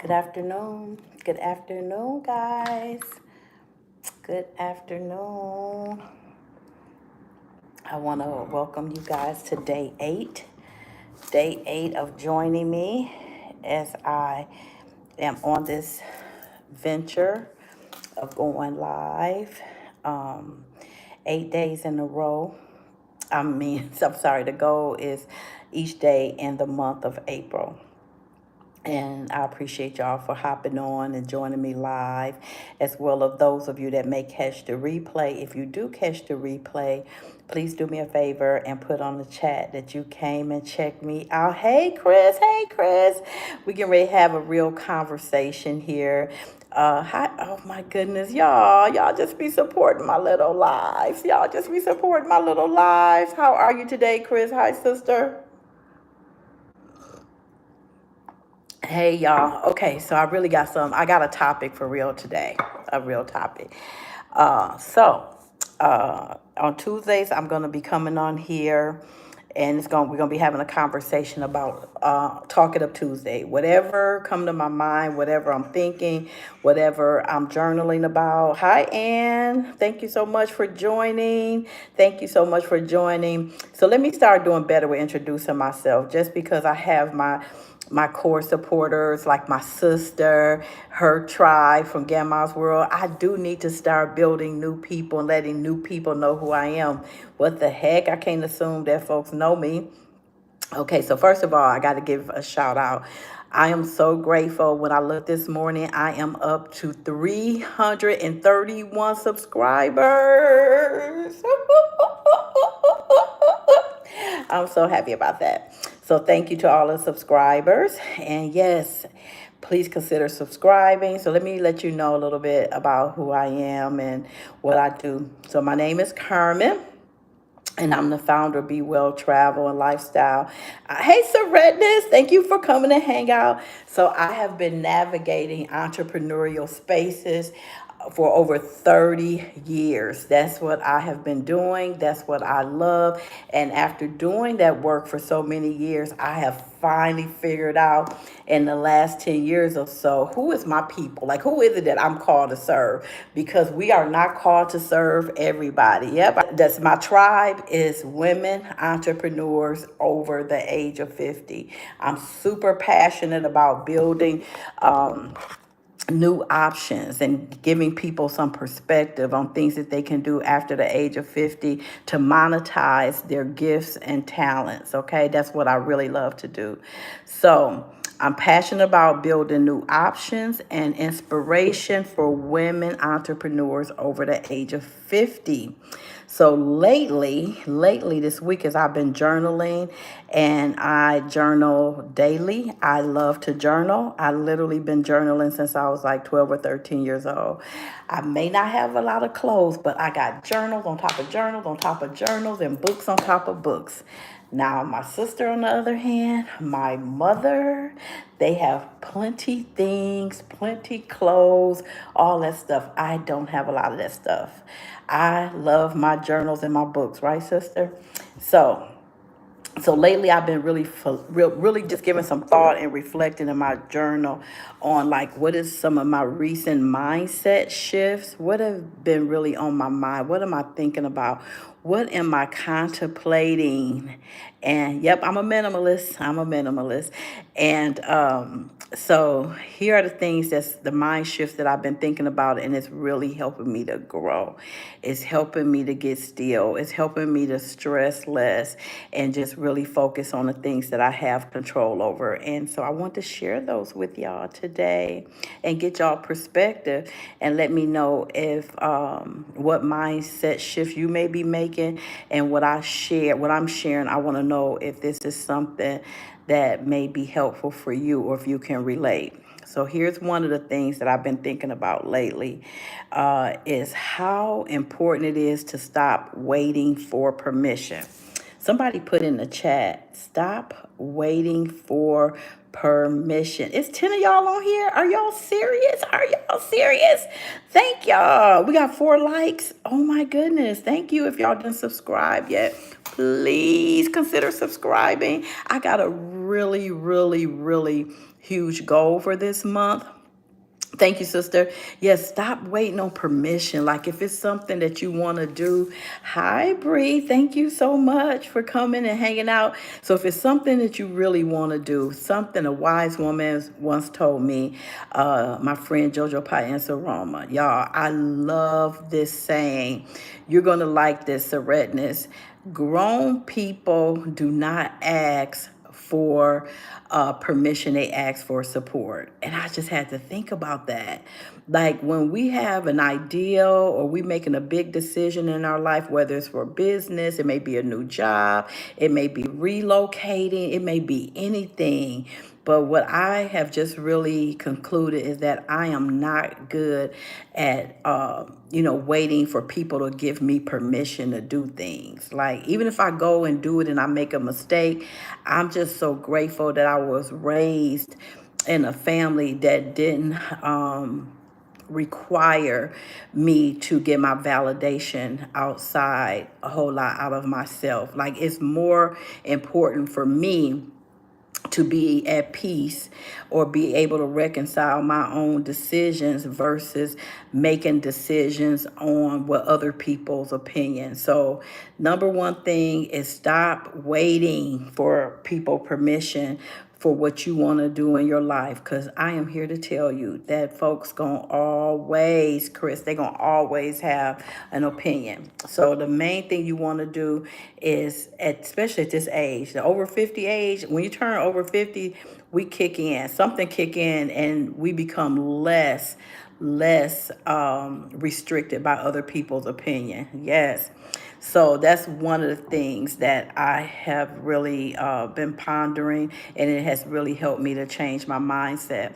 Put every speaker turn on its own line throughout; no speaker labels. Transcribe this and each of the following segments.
Good afternoon. Good afternoon, guys. Good afternoon. I want to welcome you guys to day eight of joining me as I am on this venture of going live 8 days in a row. I'm sorry, the goal is each day in the month of April. And I appreciate y'all for hopping on and joining me live, as well as those of you that may catch the replay. If you do catch the replay, please do me a favor and put on the chat that you came and checked me out. Hey, Chris. Hey, Chris. We can ready to have a real conversation here. Hi. Oh my goodness, y'all just be supporting my little lives. Y'all just be supporting my little lives. How are you today, Chris? Hi, sister. Hey y'all. Okay, so I got a topic for real today. A real topic. On Tuesdays I'm gonna be coming on here and we're gonna be having a conversation about Talkative Tuesday. Whatever come to my mind, whatever I'm thinking, whatever I'm journaling about. Hi Ann. Thank you so much for joining. Thank you so much for joining. So let me start doing better with introducing myself just because I have my core supporters like my sister, her tribe from Grandma's World. I do need to start building new people and letting new people know who I am. What the heck? I can't assume that folks know me. Okay, so first of all, I got to give a shout out. I am so grateful. When I looked this morning, I am up to 331 subscribers. I'm so happy about that. So thank you to all the subscribers. And yes, please consider subscribing. So let me let you know a little bit about who I am and what I do. So my name is Carmen. And I'm the founder of Be Well Travel and Lifestyle. Hey, Redness, thank you for coming to hang out. So I have been navigating entrepreneurial spaces for over 30 years. That's what I have been doing. That's what I love. And after doing that work for so many years, I have finally figured out in the last 10 years or so who is my people, like who is it that I'm called to serve, because we are not called to serve everybody. Yep, that's my tribe is women entrepreneurs over the age of 50. I'm super passionate about building new options and giving people some perspective on things that they can do after the age of 50 to monetize their gifts and talents. Okay, that's what I really love to do. So I'm passionate about building new options and inspiration for women entrepreneurs over the age of 50. So lately this week as I've been journaling, and I journal daily. I love to journal. I literally been journaling since I was like 12 or 13 years old. I may not have a lot of clothes, but I got journals on top of journals on top of journals and books on top of books. Now, my sister, on the other hand, my mother, they have plenty things, plenty clothes, all that stuff. I don't have a lot of that stuff. I love my journals and my books, right, sister? So, so lately I've been really just giving some thought and reflecting in my journal on like what is some of my recent mindset shifts, what have been really on my mind, what am I thinking about, what am I contemplating. And yep, I'm a minimalist. And so here are the things that's the mind shifts that I've been thinking about, and it's really helping me to grow. It's helping me to get still. It's helping me to stress less and just really focus on the things that I have control over. And so I want to share those with y'all today and get y'all perspective and let me know if what mindset shift you may be making, and what I'm sharing. I want to know if this is something that may be helpful for you or if you can relate. So here's one of the things that I've been thinking about lately is how important it is to stop waiting for permission. Somebody put in the chat, stop waiting for permission. It's 10 of y'all on here. Are y'all serious? Are y'all serious? Thank y'all. We got 4 likes. Oh my goodness. Thank you. If y'all didn't subscribe yet, please consider subscribing. I got a really huge goal for this month. Thank you, sister. Yes, stop waiting on permission. Like if it's something that you want to do. Hi, Bree. Thank you so much for coming and hanging out. So if it's something that you really want to do, something a wise woman once told me, my friend Jojo Paenza Roma. Y'all, I love this saying. You're going to like this, Redness. Grown people do not ask for permission, they ask for support. And I just had to think about that. Like when we have an idea or we making a big decision in our life, whether it's for business, it may be a new job, it may be relocating, it may be anything. But what I have just really concluded is that I am not good at, waiting for people to give me permission to do things. Like, even if I go and do it and I make a mistake, I'm just so grateful that I was raised in a family that didn't require me to get my validation outside a whole lot out of myself. Like, it's more important for me to be at peace or be able to reconcile my own decisions versus making decisions on what other people's opinions. So number one thing is stop waiting for people permission for what you want to do in your life, because I am here to tell you that folks gonna always, Chris, they gonna always have an opinion. So the main thing you want to do is, especially at this age, the over 50 age, when you turn over 50, we kick in, something kick in, and we become less restricted by other people's opinion. Yes. So that's one of the things that I have really been pondering, and it has really helped me to change my mindset.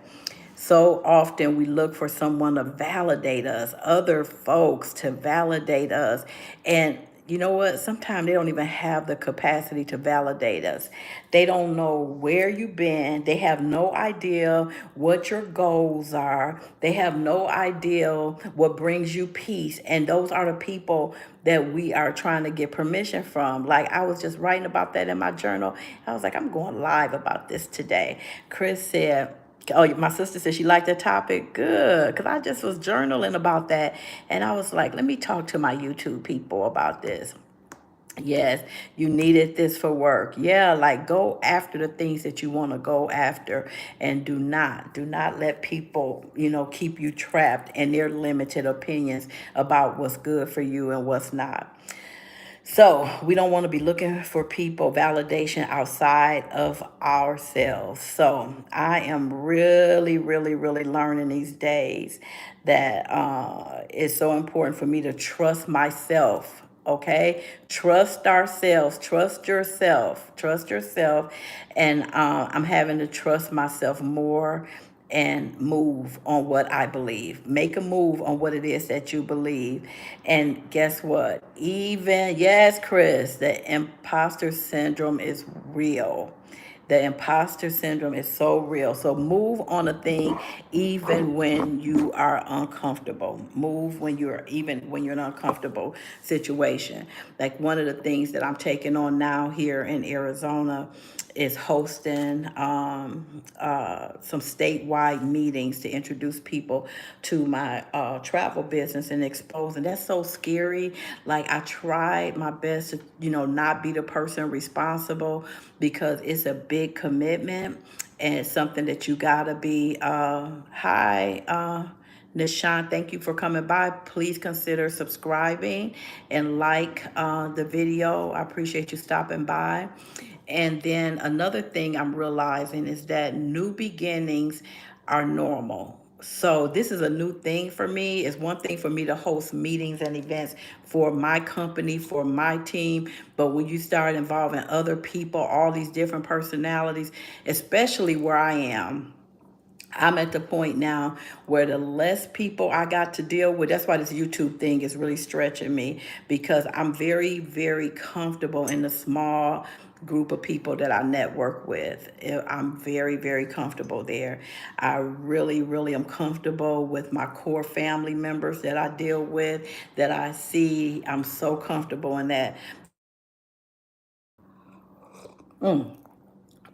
So often we look for someone to validate us, other folks to validate us. And you know what? Sometimes they don't even have the capacity to validate us. They don't know where you've been. They have no idea what your goals are. They have no idea what brings you peace. And those are the people that we are trying to get permission from. Like, I was just writing about that in my journal. I was like, I'm going live about this today. Chris said, oh, my sister said she liked the topic. Good. Because I just was journaling about that. And I was like, let me talk to my YouTube people about this. Yes, you needed this for work. Yeah, like go after the things that you want to go after, and do not let people, keep you trapped in their limited opinions about what's good for you and what's not. So we don't want to be looking for people validation outside of ourselves. So I am really, really, really learning these days that it's so important for me to trust myself. Okay, trust ourselves, trust yourself, and I'm having to trust myself more and move on what I believe. Make a move on what it is that you believe. And guess what? Even, yes, Chris, the imposter syndrome is real. The imposter syndrome is so real. So move on a thing even when you are uncomfortable. Move when you're in an uncomfortable situation. Like one of the things that I'm taking on now here in Arizona is hosting some statewide meetings to introduce people to my travel business and exposing. That's so scary. Like I tried my best to, not be the person responsible because it's a big commitment and it's something that you gotta be. Hi. Nishan, thank you for coming by. Please consider subscribing and like the video. I appreciate you stopping by. And then another thing I'm realizing is that new beginnings are normal. So this is a new thing for me. It's one thing for me to host meetings and events for my company, for my team. But when you start involving other people, all these different personalities, especially where I am, I'm at the point now where the less people I got to deal with, that's why this YouTube thing is really stretching me, because I'm very, very comfortable in the small group of people that I network with. I'm very, very comfortable there. I really, really am comfortable with my core family members that I deal with, that I see. I'm so comfortable in that.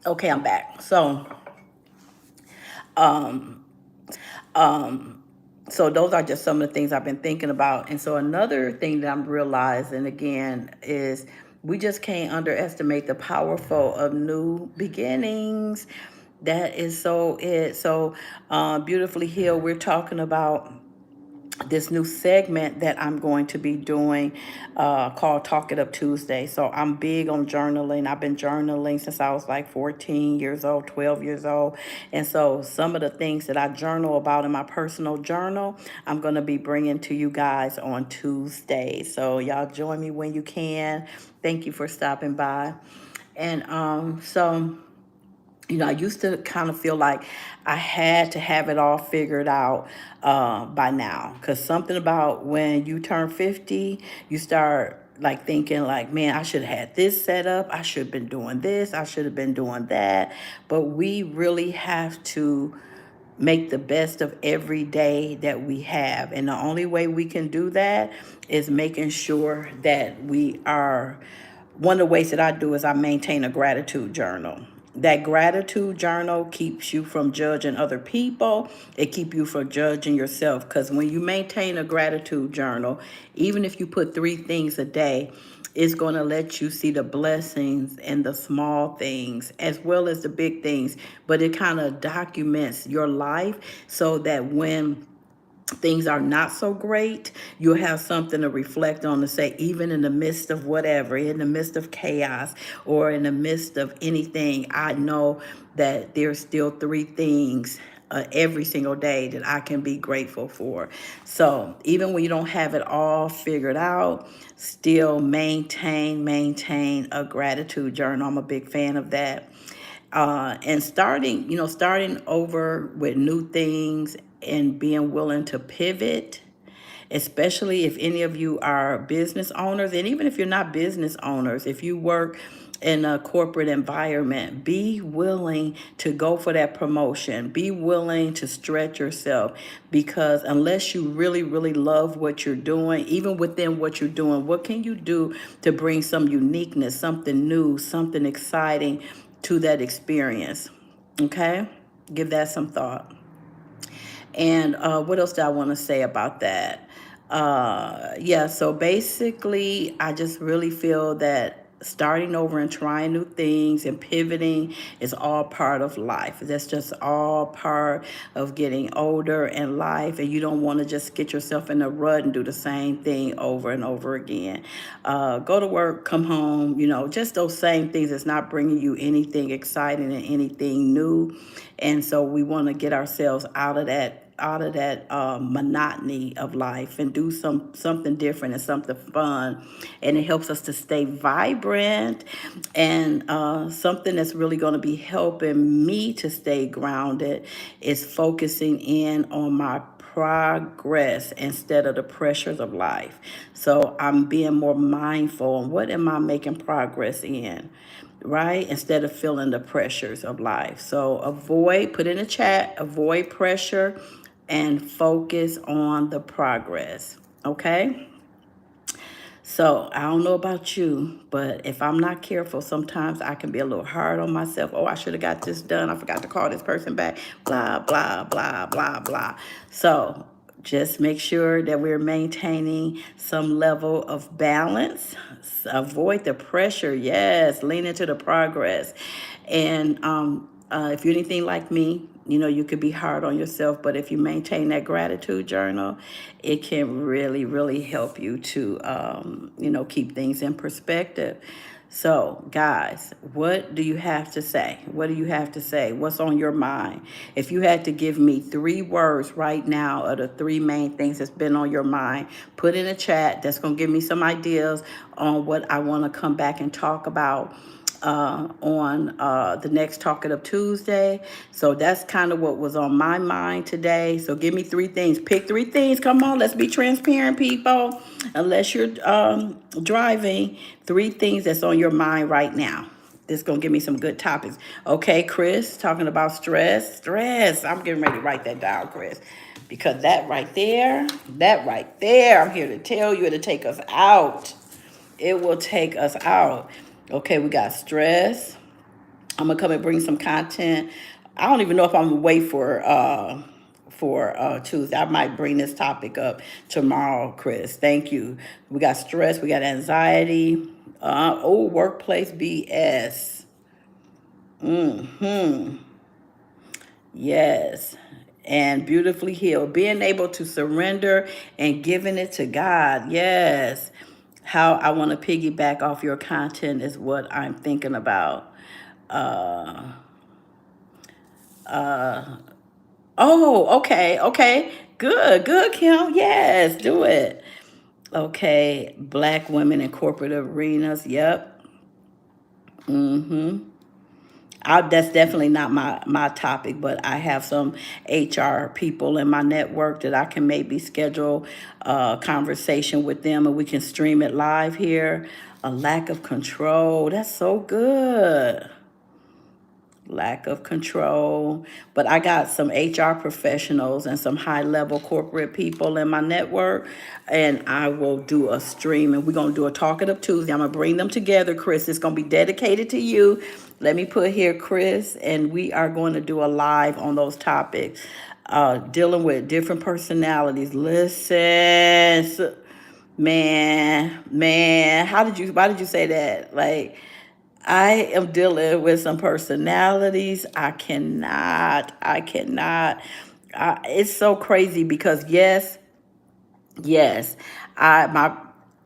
Okay, I'm back. So So those are just some of the things I've been thinking about. And so another thing that I'm realizing again is we just can't underestimate the powerful of new beginnings. That is so it. So beautifully healed, we're talking about this new segment that I'm going to be doing called Talk It Up Tuesday. So I'm big on journaling. I've been journaling since I was like 14 years old, 12 years old. And so some of the things that I journal about in my personal journal, I'm going to be bringing to you guys on Tuesday. So y'all join me when you can. Thank you for stopping by. And I used to kind of feel like I had to have it all figured out by now. Because something about when you turn 50, you start like thinking like, man, I should have had this set up. I should have been doing this. I should have been doing that. But we really have to make the best of every day that we have. And the only way we can do that is making sure that we are. One of the ways that I do is I maintain a gratitude journal. That gratitude journal keeps you from judging other people. It keeps you from judging yourself. Because when you maintain a gratitude journal, even if you put 3 things a day, it's going to let you see the blessings and the small things as well as the big things. But it kind of documents your life so that when things are not so great, you'll have something to reflect on, to say, even in the midst of whatever, in the midst of chaos or in the midst of anything, I know that there's still 3 things every single day that I can be grateful for. So even when you don't have it all figured out, still maintain a gratitude journal. I'm a big fan of that. And starting over with new things and being willing to pivot, especially if any of you are business owners. And even if you're not business owners, if you work in a corporate environment, be willing to go for that promotion. Be willing to stretch yourself, because unless you really, really love what you're doing, even within what you're doing, what can you do to bring some uniqueness, something new, something exciting to that experience? Okay? Give that some thought. And what else do I want to say about that? Yeah, so basically, I just really feel that starting over and trying new things and pivoting is all part of life. That's just all part of getting older in life. And you don't want to just get yourself in a rut and do the same thing over and over again. Go to work, come home, just those same things that's not bringing you anything exciting and anything new. And so we want to get ourselves out of that monotony of life and do something different and something fun. And it helps us to stay vibrant. And something that's really going to be helping me to stay grounded is focusing in on my progress instead of the pressures of life. So I'm being more mindful on what am I making progress in, right? Instead of feeling the pressures of life. So put in the chat, avoid pressure and focus on the progress. Okay? So I don't know about you, but if I'm not careful, sometimes I can be a little hard on myself. Oh, I should have got this done. I forgot to call this person back. Blah, blah, blah, blah, blah. So just make sure that we're maintaining some level of balance. Avoid the pressure. Yes, lean into the progress. And if you're anything like me, you could be hard on yourself, but if you maintain that gratitude journal, it can really, really help you to, keep things in perspective. So, guys, what do you have to say? What do you have to say? What's on your mind? If you had to give me 3 words right now of the 3 main things that's been on your mind, put in a chat. That's going to give me some ideas on what I want to come back and talk about on the next Talk It Up Tuesday. So that's kind of what was on my mind today. So give me 3 things. Pick 3 things. Come on, let's be transparent, people. Unless you're driving, 3 things that's on your mind right now. This is going to give me some good topics. Okay, Chris, talking about stress. Stress. I'm getting ready to write that down, Chris. Because that right there, I'm here to tell you, it'll take us out. It will take us out. Okay, we got stress. I'm going to come and bring some content I don't even know if I'm gonna wait for Tuesday. I might bring this topic up tomorrow, Chris. Thank you. We got stress, we got anxiety, workplace BS. Hmm. Yes. And beautifully healed. Being able to surrender and giving it to God. Yes. How I want to piggyback off your content is what I'm thinking about. Uh, oh, okay, okay. Good, good, Kim. Yes, do it. Okay. Black women in corporate arenas. Yep. Mm-hmm. That's definitely not my topic, but I have some HR people in my network that I can maybe schedule a conversation with them and we can stream it live here. A lack of control. That's so good. Lack of control. But I got some HR professionals and some high level corporate people in my network, and I will do a stream and we're going to do a Talk It Up Tuesday. I'm going to bring them together, Chris. It's going to be dedicated to you. Let me put here, Chris, and we are going to do a live on those topics. Dealing with different personalities. Listen, man, why did you say that? Like, I am dealing with some personalities. I cannot. It's so crazy because yes,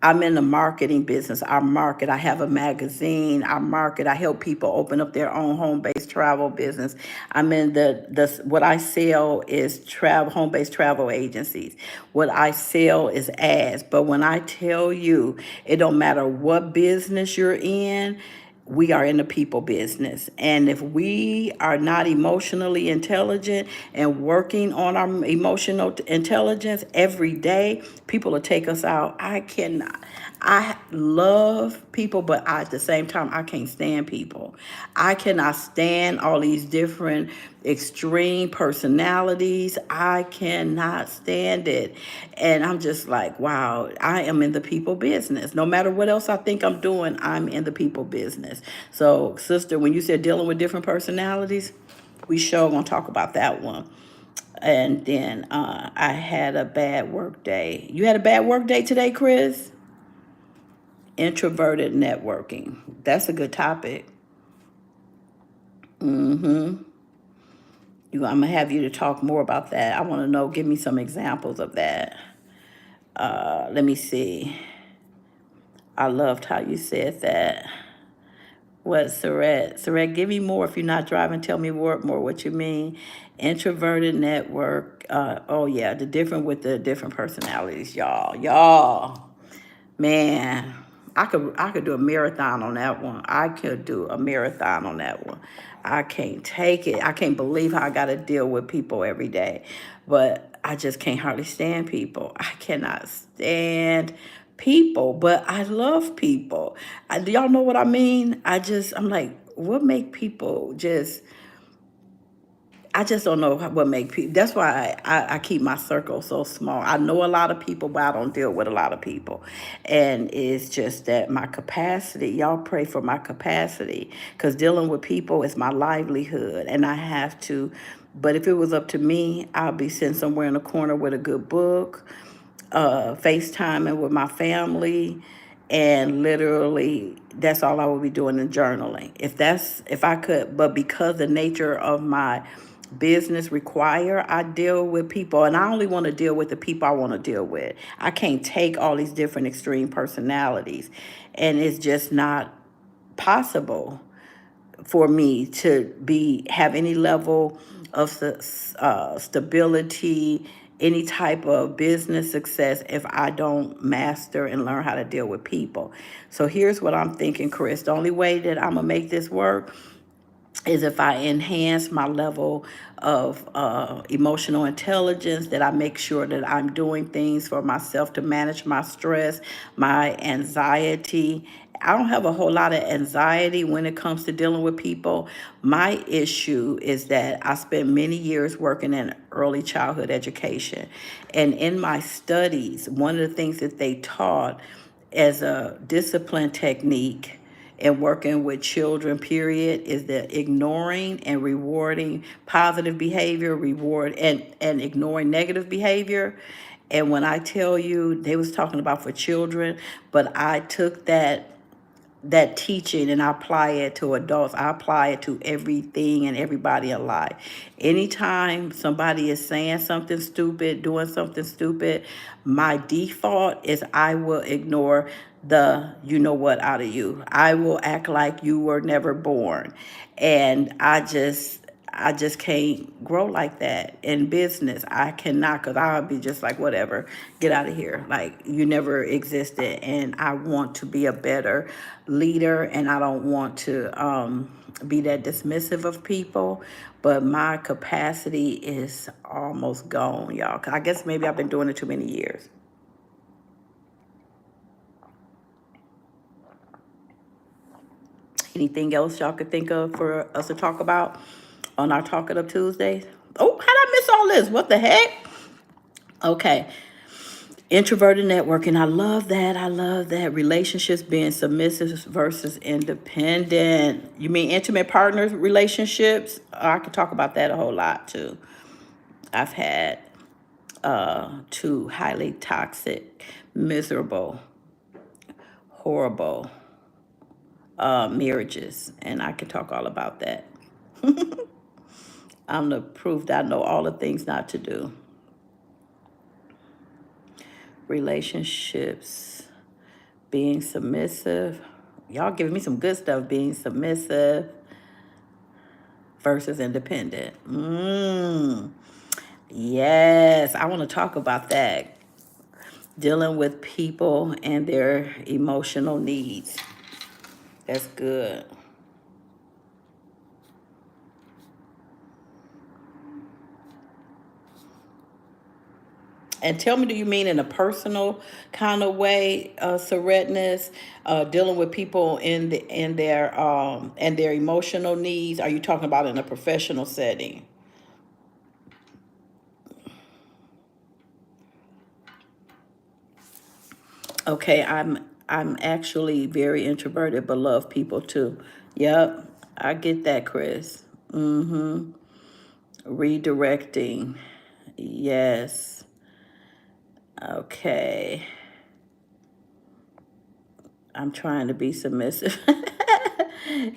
I'm in the marketing business. I market. I have a magazine. I market. I help people open up their own home-based travel business. I'm in the what I sell is travel home-based travel agencies. What I sell is ads. But when I tell you, it don't matter what business you're in, we are in the people business. And if we are not emotionally intelligent and working on our emotional intelligence every day, people will take us out. I cannot. I love people, but at the same time, I can't stand people. I cannot stand all these different extreme personalities. I cannot stand it. And I'm just like, wow, I am in the people business. No matter what else I think I'm doing, I'm in the people business. So, sister, when you said dealing with different personalities, we sure gonna talk about that one. And then I had a bad work day. You had a bad work day today, Chris? Introverted networking. That's a good topic. Mm-hmm. I'm gonna have you to talk more about that. I want to know. Give me some examples of that. Let me see. I loved how you said that. What, Saret? Saret, give me more. If you're not driving, tell me more what you mean. Introverted network. Oh yeah, the different with the different personalities, y'all. Man, I could do a marathon on that one. I could do a marathon on that one. I can't take it. I can't believe how I got to deal with people every day. But I just can't hardly stand people. I cannot stand people, but I love people. Do y'all know what I mean? I'm like, what make people just I just don't know what make people. That's why I keep my circle so small. I know a lot of people, but I don't deal with a lot of people. And it's just that my capacity, y'all pray for my capacity, because dealing with people is my livelihood. And I have to, but if it was up to me, I'll be sitting somewhere in a corner with a good book, FaceTiming with my family, and literally that's all I would be doing in journaling. If I could, but because the nature of my business require I deal with people, and I only want to deal with the people I want to deal with. I can't take all these different extreme personalities, and it's just not possible for me to have any level of stability, any type of business success if I don't master and learn how to deal with people. So here's what I'm thinking, Chris. The only way that I'm gonna make this work is if I enhance my level of emotional intelligence, that I make sure that I'm doing things for myself to manage my stress, my anxiety. I don't have a whole lot of anxiety when it comes to dealing with people. My issue is that I spent many years working in early childhood education. And in my studies, one of the things that they taught as a discipline technique in working with children, period, is that ignoring and rewarding positive behavior, and ignoring negative behavior. And when I tell you, they was talking about for children, but I took that teaching and I apply it to adults. I apply it to everything and everybody in life. Anytime somebody is saying something stupid, doing something stupid, my default is I will ignore the you know what out of you. I will act like you were never born. And I just can't grow like that in business. I cannot, because I'll be just like, whatever, get out of here. Like, you never existed. And I want to be a better leader, and I don't want to be that dismissive of people. But my capacity is almost gone, y'all. 'Cause I guess maybe I've been doing it too many years. Anything else y'all could think of for us to talk about on our Talk It Up Tuesdays? Oh, how'd I miss all this? What the heck? Okay. Introverted networking. I love that. I love that. Relationships being submissive versus independent. You mean intimate partners relationships? I could talk about that a whole lot too. I've had two highly toxic, miserable, horrible marriages, and I can talk all about that. I'm the proof that I know all the things not to do. Relationships, being submissive. Y'all giving me some good stuff. Being submissive versus independent. Yes, I want to talk about that. Dealing with people and their emotional needs. That's good. And tell me, do you mean in a personal kind of way, Redness, dealing with people in their emotional needs? Are you talking about in a professional setting? Okay, I'm actually very introverted, but love people too. Yep, I get that, Chris. Redirecting. Yes. Okay. I'm trying to be submissive.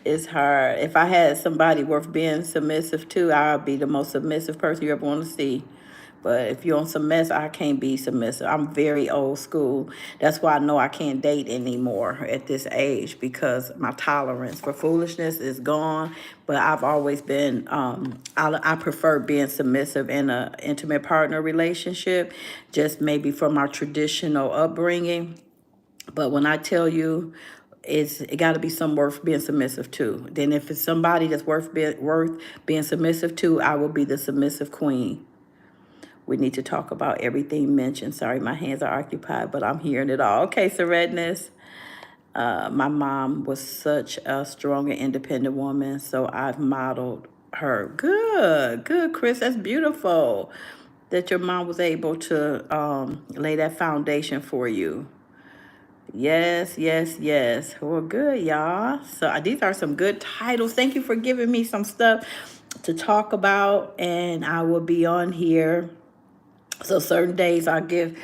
It's hard. If I had somebody worth being submissive to, I'd be the most submissive person you ever want to see. But if you're on some mess, I can't be submissive. I'm very old school. That's why I know I can't date anymore at this age, because my tolerance for foolishness is gone. But I've always been, I prefer being submissive in an intimate partner relationship, just maybe from our traditional upbringing. But when I tell you, it got to be some worth being submissive to. Then if it's somebody that's worth being submissive to, I will be the submissive queen. We need to talk about everything mentioned. Sorry, my hands are occupied, but I'm hearing it all. Okay, so Redness. My mom was such a strong and independent woman, so I've modeled her. Good, good, Chris. That's beautiful that your mom was able to lay that foundation for you. Yes, yes, yes. Well, good, y'all. So these are some good titles. Thank you for giving me some stuff to talk about, and I will be on here. So certain days I'll give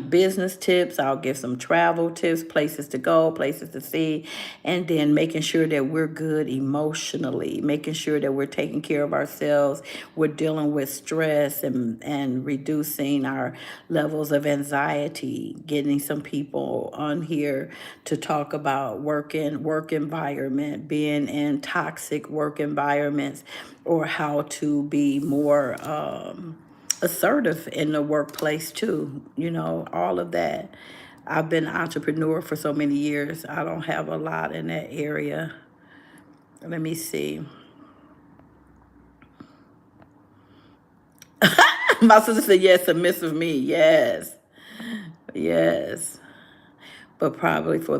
business tips, I'll give some travel tips, places to go, places to see, and then making sure that we're good emotionally, making sure that we're taking care of ourselves, we're dealing with stress and reducing our levels of anxiety, getting some people on here to talk about work environment, being in toxic work environments, or how to be more assertive in the workplace too. All of that. I've been an entrepreneur for so many years. I don't have a lot in that area. Let me see. My sister said yes, submissive me. Yes. Yes. But probably for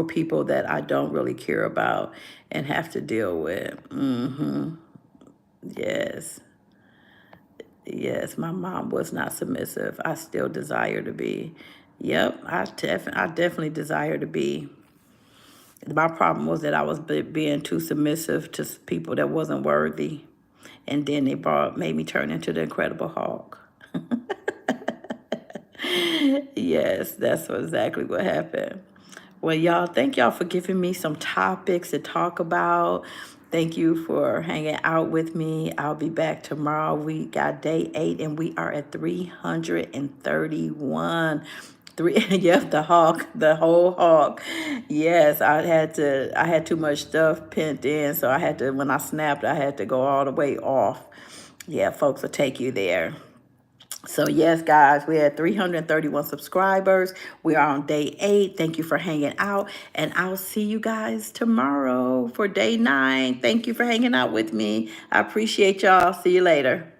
people that I don't really care about and have to deal with. Yes. Yes, my mom was not submissive. I still desire to be. Yep, I definitely desire to be. My problem was that I was being too submissive to people that wasn't worthy. And then they made me turn into the Incredible Hulk. Yes, that's exactly what happened. Well, y'all, thank y'all for giving me some topics to talk about. Thank you for hanging out with me. I'll be back tomorrow. We got day 8 and we are at 331. Yes, the whole hawk. Yes, I had too much stuff pent in, so I had to, when I snapped, I had to go all the way off. Yeah, folks will take you there. So yes, guys, we had 331 subscribers. We are on day 8. Thank you for hanging out. And I'll see you guys tomorrow for day 9. Thank you for hanging out with me. I appreciate y'all. See you later.